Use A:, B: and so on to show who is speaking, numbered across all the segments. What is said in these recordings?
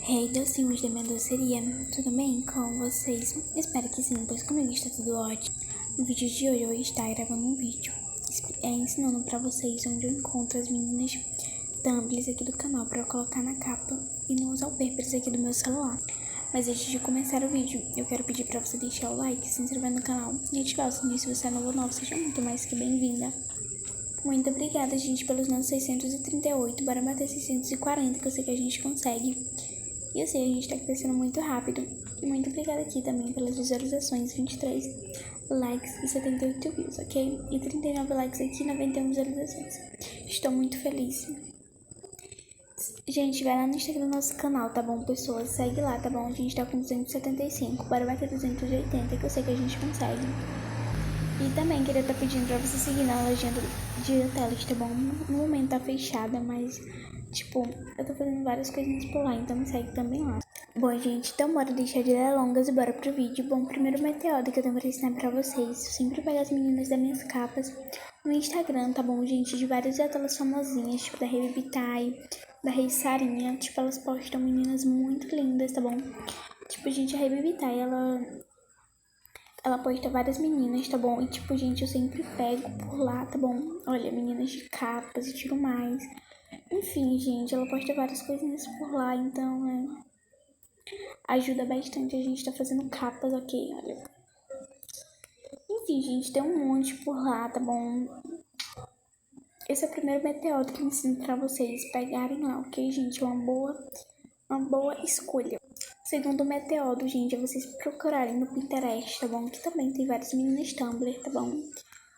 A: Hey, docinhos da minha doceria, tudo bem com vocês? Espero que sim, pois comigo está tudo ótimo. No vídeo de hoje eu vou estar gravando um vídeo ensinando pra vocês onde eu encontro as meninas thumbs aqui do canal pra eu colocar na capa e nos wallpapers aqui do meu celular. Mas antes de começar o vídeo, eu quero pedir pra você deixar o like, se inscrever no canal e ativar o sininho se você é novo ou nova, seja muito mais que bem-vinda. Muito obrigada, gente, pelos nossos 638, bora bater 640, que eu sei que a gente consegue. E eu sei, a gente tá crescendo muito rápido. E muito obrigada aqui também pelas visualizações, 23 likes e 78 views, ok? E 39 likes aqui e 91 visualizações. Estou muito feliz. Gente, vai lá no Instagram do nosso canal, tá bom, pessoas? Segue lá, tá bom? A gente tá com 275, bora bater 280, que eu sei que a gente consegue. E também queria estar pedindo pra você seguir na legenda de telas, tá bom? No momento tá fechada, mas, tipo, eu tô fazendo várias coisinhas por lá, então me segue também lá. Bom, gente, então bora deixar de delongas e bora pro vídeo. Bom, primeiro meteoro que eu tenho pra ensinar pra vocês. Eu sempre pego as meninas das minhas capas no Instagram, tá bom, gente? De várias atletas famosinhas, tipo da Rei Bitai, da Rei Sarinha. Tipo, elas postam meninas muito lindas, tá bom? Tipo, gente, a Rei Bitai, ela posta várias meninas, tá bom? E tipo, gente, eu sempre pego por lá, tá bom? Olha, meninas de capas e tudo mais. Enfim, gente, ela posta várias coisinhas por lá, então ajuda bastante a gente tá fazendo capas, ok? Olha. Enfim, gente, tem um monte por lá, tá bom? Esse é o primeiro meteoro que eu ensino pra vocês pegarem lá, ok, gente? Uma boa escolha. Segundo meteoro, gente, é vocês procurarem no Pinterest, tá bom? Que também tem várias meninas Tumblr, tá bom?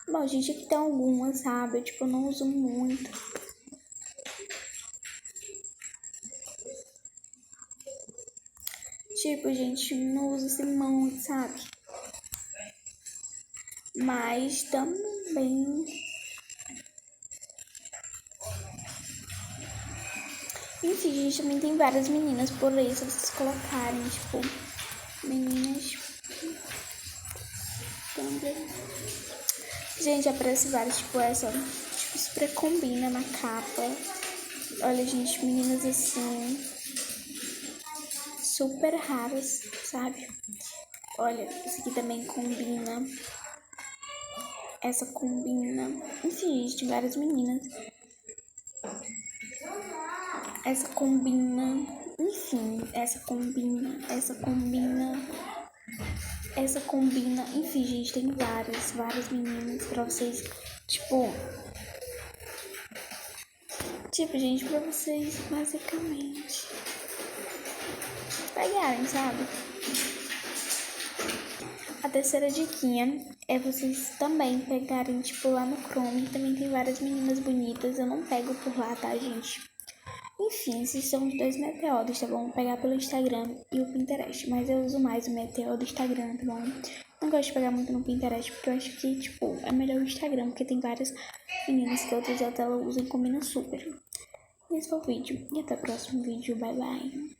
A: Bom, gente, aqui tem algumas, sabe? Eu não uso muito. Tipo, gente, não uso assim muito, sabe? Mas também... Enfim, gente, também tem várias meninas por aí, se vocês colocarem, tipo, meninas Tumblr. Gente, aparece várias, tipo, essa, tipo, super combina na capa. Olha, gente, meninas assim, super raras, sabe? Olha, essa aqui também combina. Essa combina. Enfim, gente, várias meninas. Essa combina. Enfim, essa combina. Essa combina. Essa combina. Enfim, gente, tem várias meninas pra vocês. Tipo, gente, pra vocês basicamente pegarem, sabe? A terceira diquinha é vocês também pegarem, tipo, lá no Chrome. Também tem várias meninas bonitas. Eu não pego por lá, tá, gente? Enfim, esses são os dois meteoros, tá bom? Vou pegar pelo Instagram e o Pinterest. Mas eu uso mais o meteoro do Instagram, tá bom? Não gosto de pegar muito no Pinterest, porque eu acho que, tipo, é melhor o Instagram. Porque tem várias meninas que outras até usam e combinam super. Esse foi o vídeo. E até o próximo vídeo. Bye, bye.